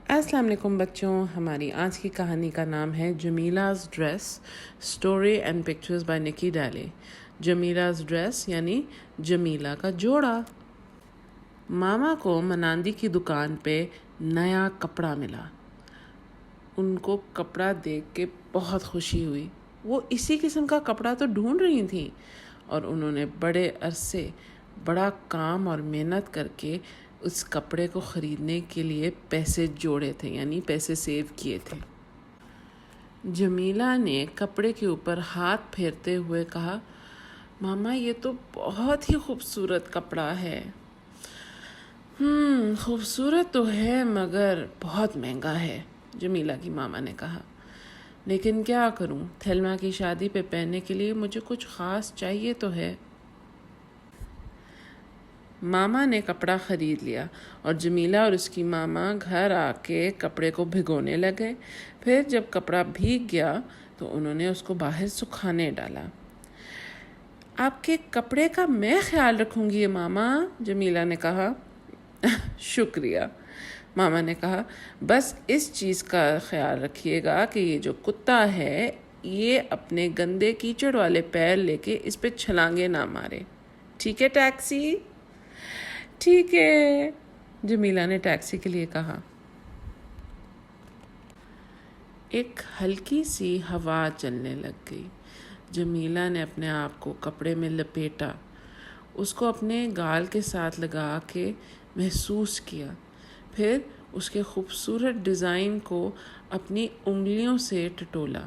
السلام علیکم بچوں، ہماری آج کی کہانی کا نام ہے Jamila's dress, story and pictures by Niki Daly. Jamila's dress یعنی جمیلہ کا جوڑا۔ ماما کو مناندی کی دکان پہ نیا کپڑا ملا۔ ان کو کپڑا دیکھ کے بہت خوشی ہوئی۔ وہ اسی قسم کا کپڑا تو ڈھونڈ رہی تھیں اور انہوں نے بڑے عرصے بڑا کام اور محنت کر کے اس کپڑے کو خریدنے کے لیے پیسے جوڑے تھے، یعنی پیسے سیو کیے تھے۔ جمیلہ نے کپڑے کے اوپر ہاتھ پھیرتے ہوئے کہا، ماما یہ تو بہت ہی خوبصورت کپڑا ہے۔ خوبصورت تو ہے مگر بہت مہنگا ہے، جمیلہ کی ماما نے کہا۔ لیکن کیا کروں، تھیلما کی شادی پہ پہننے کے لیے مجھے کچھ خاص چاہیے تو ہے۔ ماما نے کپڑا خرید لیا اور جمیلہ اور اس کی ماما گھر آ کے کپڑے کو بھگونے لگے۔ پھر جب کپڑا بھیگ گیا تو انہوں نے اس کو باہر سکھانے ڈالا۔ آپ کے کپڑے کا میں خیال رکھوں گی ماما، جمیلہ نے کہا۔ شکریہ، ماما نے کہا، بس اس چیز کا خیال رکھیے گا کہ یہ جو کتا ہے یہ اپنے گندے کیچڑ والے پیر لے کے اس پہ چھلانگے نہ مارے، ٹھیک ہے ٹیکسی؟ ٹھیک ہے، جمیلہ نے ٹیکسی کے لیے کہا۔ ایک ہلکی سی ہوا چلنے لگ گئی۔ جمیلہ نے اپنے آپ کو کپڑے میں لپیٹا، اس کو اپنے گال کے ساتھ لگا کے محسوس کیا، پھر اس کے خوبصورت ڈیزائن کو اپنی انگلیوں سے ٹٹولا۔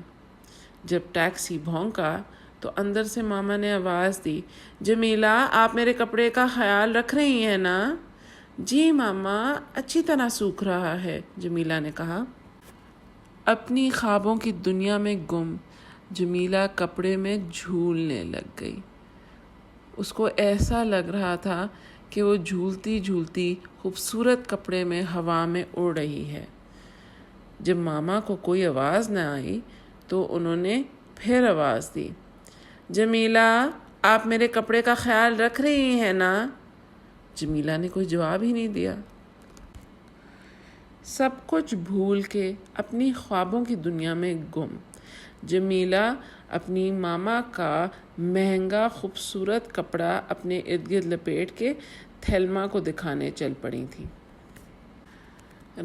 جب ٹیکسی بھونکا تو اندر سے ماما نے آواز دی، جمیلہ آپ میرے کپڑے کا خیال رکھ رہی ہیں نا؟ جی ماما، اچھی طرح سوکھ رہا ہے، جمیلہ نے کہا۔ اپنی خوابوں کی دنیا میں گم جمیلہ کپڑے میں جھولنے لگ گئی۔ اس کو ایسا لگ رہا تھا کہ وہ جھولتی جھولتی خوبصورت کپڑے میں ہوا میں اڑ رہی ہے۔ جب ماما کو کوئی آواز نہ آئی تو انہوں نے پھر آواز دی، جمیلہ آپ میرے کپڑے کا خیال رکھ رہی ہیں نا؟ جمیلہ نے کوئی جواب ہی نہیں دیا۔ سب کچھ بھول کے اپنی خوابوں کی دنیا میں گم جمیلہ اپنی ماما کا مہنگا خوبصورت کپڑا اپنے ارد گرد لپیٹ کے تھیلما کو دکھانے چل پڑی تھی۔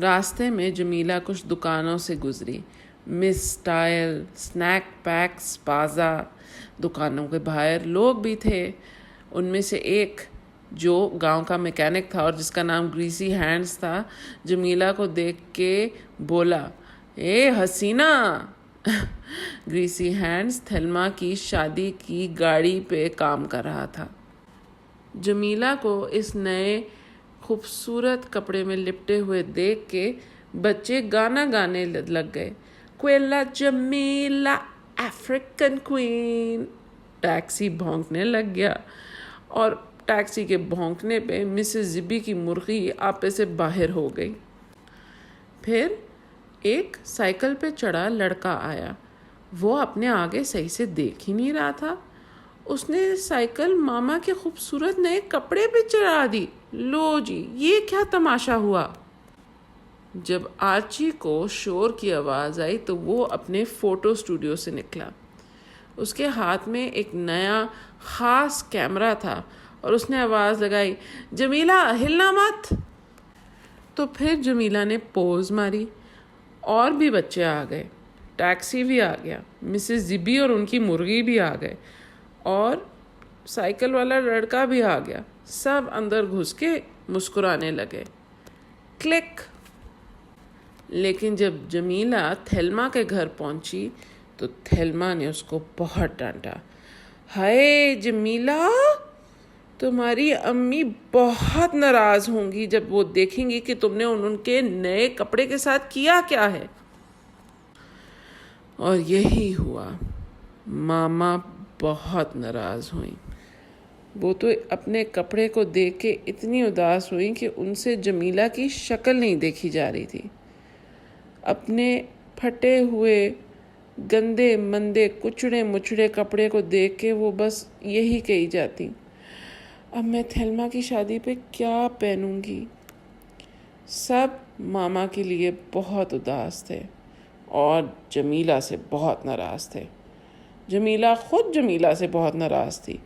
راستے میں جمیلہ کچھ دکانوں سے گزری، مس اسٹائل، سنیک پیکس، پازا۔ دکانوں کے باہر لوگ بھی تھے۔ ان میں سے ایک جو گاؤں کا میکینک تھا اور جس کا نام گریسی ہینڈز تھا، جمیلہ کو دیکھ کے بولا، اے حسینہ! گریسی ہینڈز تھیلما کی شادی کی گاڑی پہ کام کر رہا تھا۔ جمیلہ کو اس نئے خوبصورت کپڑے میں لپٹے ہوئے دیکھ کے بچے گانا گانے لگ گئے، کوئلہ جمیلہ افریکن کوئین۔ ٹیکسی بھونکنے لگ گیا اور ٹیکسی کے بھونکنے پہ مسز زبی کی مرغی آپے سے باہر ہو گئی۔ پھر ایک سائیکل پہ چڑھا لڑکا آیا۔ وہ اپنے آگے صحیح سے دیکھ ہی نہیں رہا تھا۔ اس نے سائیکل ماما کے خوبصورت نئے کپڑے پہ چڑھا دی۔ لو جی، یہ کیا تماشا ہوا؟ جب آرچی کو شور کی آواز آئی تو وہ اپنے فوٹو اسٹوڈیو سے نکلا۔ اس کے ہاتھ میں ایک نیا خاص کیمرہ تھا اور اس نے آواز لگائی، جمیلہ ہلنا مت۔ تو پھر جمیلہ نے پوز ماری اور بھی بچے آ گئے، ٹیکسی بھی آ گیا، مسز زبی اور ان کی مرغی بھی آ گئے اور سائیکل والا لڑکا بھی آ گیا۔ سب اندر گھس کے مسکرانے لگے۔ کلک! لیکن جب جمیلہ تھیلما کے گھر پہنچی تو تھیلما نے اس کو بہت ڈانٹا۔ ہائے جمیلہ، تمہاری امی بہت ناراض ہوں گی جب وہ دیکھیں گی کہ تم نے ان کے نئے کپڑے کے ساتھ کیا کیا ہے۔ اور یہی ہوا، ماما بہت ناراض ہوئیں۔ وہ تو اپنے کپڑے کو دیکھ کے اتنی اداس ہوئیں کہ ان سے جمیلہ کی شکل نہیں دیکھی جا رہی تھی۔ اپنے پھٹے ہوئے گندے مندے کچڑے مچڑے کپڑے کو دیکھ کے وہ بس یہی کہی جاتی، اب میں تھیلما کی شادی پہ کیا پہنوں گی؟ سب ماما کے لیے بہت اداس تھے اور جمیلہ سے بہت ناراض تھے۔ جمیلہ خود جمیلہ سے بہت ناراض تھی۔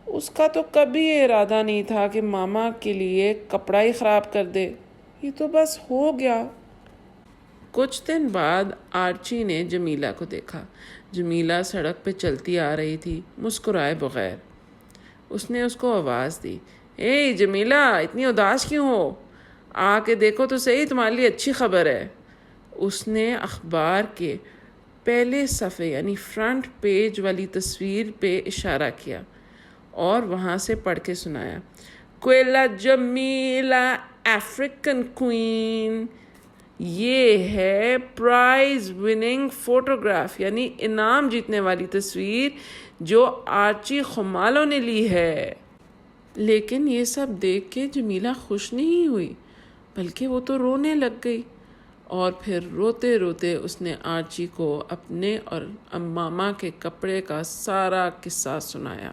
اس کا تو کبھی یہ ارادہ نہیں تھا کہ ماما کے لیے کپڑا ہی خراب کر دے، یہ تو بس ہو گیا۔ کچھ دن بعد آرچی نے جمیلہ کو دیکھا۔ جمیلہ سڑک پہ چلتی آ رہی تھی مسکرائے بغیر۔ اس نے اس کو آواز دی، اے جمیلہ، اتنی اداس کیوں ہو؟ آ کے دیکھو تو صحیح، تمہارے لیے اچھی خبر ہے۔ اس نے اخبار کے پہلے صفحے یعنی فرنٹ پیج والی تصویر پہ اشارہ کیا اور وہاں سے پڑھ کے سنایا، کوئلہ جمیلہ افریقن کوئین، یہ ہے پرائز وننگ فوٹوگراف یعنی انعام جیتنے والی تصویر جو آرچی خمالو نے لی ہے۔ لیکن یہ سب دیکھ کے جمیلہ خوش نہیں ہوئی، بلکہ وہ تو رونے لگ گئی، اور پھر روتے روتے اس نے آرچی کو اپنے اور ماما کے کپڑے کا سارا قصہ سنایا۔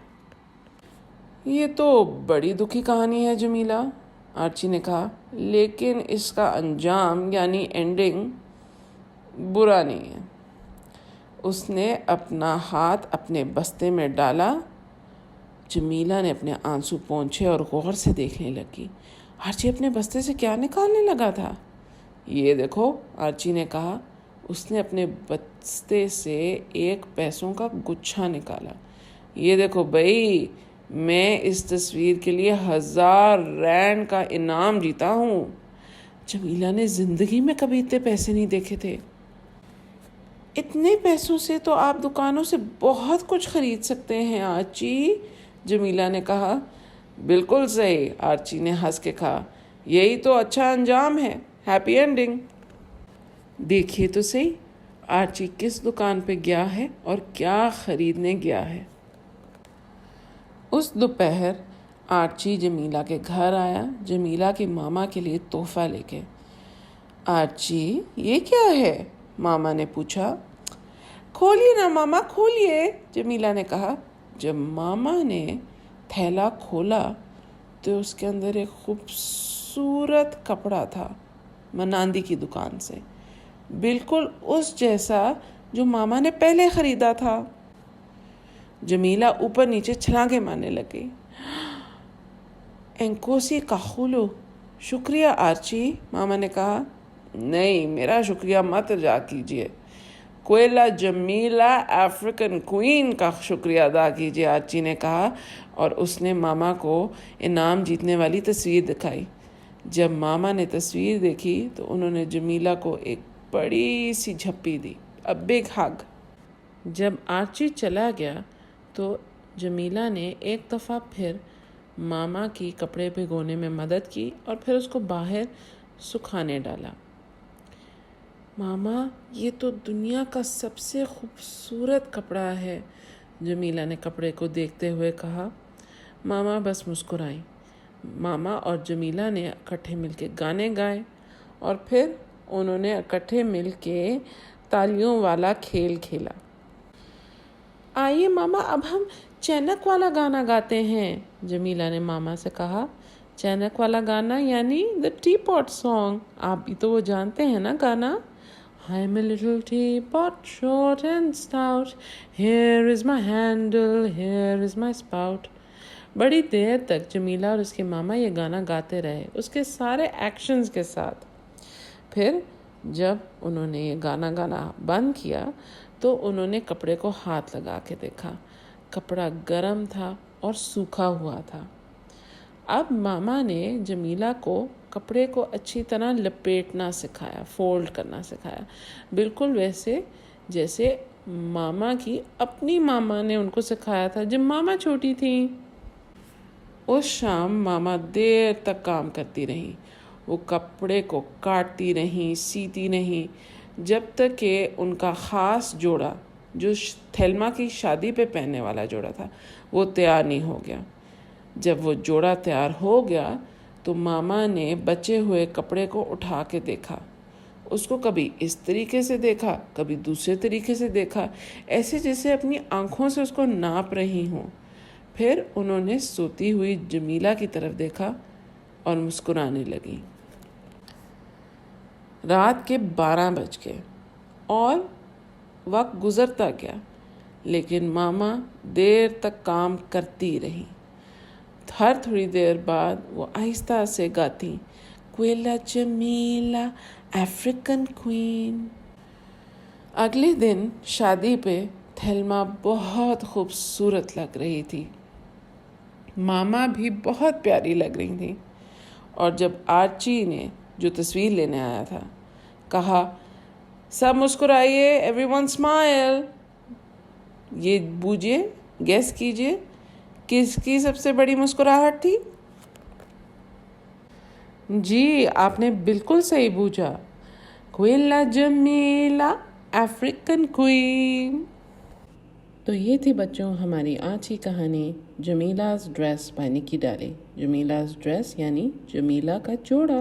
یہ تو بڑی دکھی کہانی ہے جمیلہ، آرچی نے کہا، لیکن اس کا انجام یعنی اینڈنگ برا نہیں ہے۔ اس نے اپنا ہاتھ اپنے بستے میں ڈالا۔ جمیلہ نے اپنے آنسو پونچھے اور غور سے دیکھنے لگی۔ آرچی اپنے بستے سے کیا نکالنے لگا تھا؟ یہ دیکھو، آرچی نے کہا۔ اس نے اپنے بستے سے ایک پیسوں کا گچھا نکالا۔ یہ دیکھو بھائی، میں اس تصویر کے لیے 1000 رینڈ کا انعام جیتا ہوں۔ جمیلہ نے زندگی میں کبھی اتنے پیسے نہیں دیکھے تھے۔ اتنے پیسوں سے تو آپ دکانوں سے بہت کچھ خرید سکتے ہیں آرچی، جمیلہ نے کہا۔ بالکل صحیح، آرچی نے ہنس کے کہا، یہی تو اچھا انجام ہے، ہیپی اینڈنگ۔ دیکھیے تو صحیح، آرچی کس دکان پہ گیا ہے اور کیا خریدنے گیا ہے۔ اس دوپہر آرچی جمیلہ کے گھر آیا، جمیلہ کے ماما کے لیے تحفہ لے کے۔ آرچی، یہ کیا ہے؟ ماما نے پوچھا۔ کھولیے نا ماما، کھولیے، جمیلہ نے کہا۔ جب ماما نے تھیلا کھولا تو اس کے اندر ایک خوبصورت کپڑا تھا، مناندی کی دکان سے، بالکل اس جیسا جو ماما نے پہلے خریدا تھا۔ جمیلہ اوپر نیچے چھلانگے مارنے لگی۔ انکوسی کاخولو، شکریہ آرچی، ماما نے کہا۔ نہیں، میرا شکریہ مت ادا کیجیے، کوئلہ جمیلہ افریقن کوئین کا شکریہ ادا کیجیے، آرچی نے کہا، اور اس نے ماما کو انعام جیتنے والی تصویر دکھائی۔ جب ماما نے تصویر دیکھی تو انہوں نے جمیلہ کو ایک بڑی سی جھپی دی، اے بگ ہگ۔ جب آرچی چلا گیا تو جمیلہ نے ایک دفعہ پھر ماما کی کپڑے بھگونے میں مدد کی اور پھر اس کو باہر سکھانے ڈالا۔ ماما، یہ تو دنیا کا سب سے خوبصورت کپڑا ہے، جمیلہ نے کپڑے کو دیکھتے ہوئے کہا۔ ماما بس مسکرائیں۔ ماما اور جمیلہ نے اکٹھے مل کے گانے گائے اور پھر انہوں نے اکٹھے مل کے تالیوں والا کھیل کھیلا۔ آئیے ماما، اب ہم چینک والا گانا گاتے ہیں، جمیلہ نے ماما سے کہا۔ چینک والا گانا یعنی the teapot song، آپ بھی تو وہ جانتے ہیں نا گانا۔ I'm a little teapot, short and stout, here is my handle, here is my spout۔ بڑی دیر تک جمیلہ اور اس کے ماما یہ گانا گاتے رہے، اس کے سارے ایکشنز کے ساتھ۔ پھر جب انہوں نے یہ گانا گانا بند کیا تو انہوں نے کپڑے کو ہاتھ لگا کے دیکھا۔ کپڑا گرم تھا اور سوکھا ہوا تھا۔ اب ماما نے جمیلہ کو کپڑے کو اچھی طرح لپیٹنا سکھایا، فولڈ کرنا سکھایا، بالکل ویسے جیسے ماما کی اپنی ماما نے ان کو سکھایا تھا جب ماما چھوٹی تھیں۔ اس شام ماما دیر تک کام کرتی رہیں، وہ کپڑے کو کاٹتی رہیں، سیتی رہیں، جب تک کہ ان کا خاص جوڑا جو تھیلما کی شادی پہ پہننے والا جوڑا تھا وہ تیار نہیں ہو گیا۔ جب وہ جوڑا تیار ہو گیا تو ماما نے بچے ہوئے کپڑے کو اٹھا کے دیکھا، اس کو کبھی اس طریقے سے دیکھا، کبھی دوسرے طریقے سے دیکھا، ایسے جیسے اپنی آنکھوں سے اس کو ناپ رہی ہوں۔ پھر انہوں نے سوتی ہوئی جمیلہ کی طرف دیکھا اور مسکرانے لگی۔ رات کے 12 بج گئے اور وقت گزرتا گیا، لیکن ماما دیر تک کام کرتی رہی۔ ہر تھوڑی دیر بعد وہ آہستہ سے گاتی، کوئلہ جمیلہ افریقن کوئین۔ اگلے دن شادی پہ تھیلما بہت خوبصورت لگ رہی تھی، ماما بھی بہت پیاری لگ رہی تھی، اور جب آرچی نے جو تصویر لینے آیا تھا کہا، سب مسکرائیے، ایوری ون اسمائل۔ یہ بوجھے، گیس کیجئے کس کی سب سے بڑی مسکراہٹ تھی؟ جی، آپ نے بالکل صحیح بوجھا، کوئلہ جمیلہ افریقن کوئین۔ تو یہ تھی بچوں ہماری آج کی کہانی جمیلاز ڈریس بائی نکی ڈالی۔ جمیلاز ڈریس یعنی جمیلہ کا جوڑا۔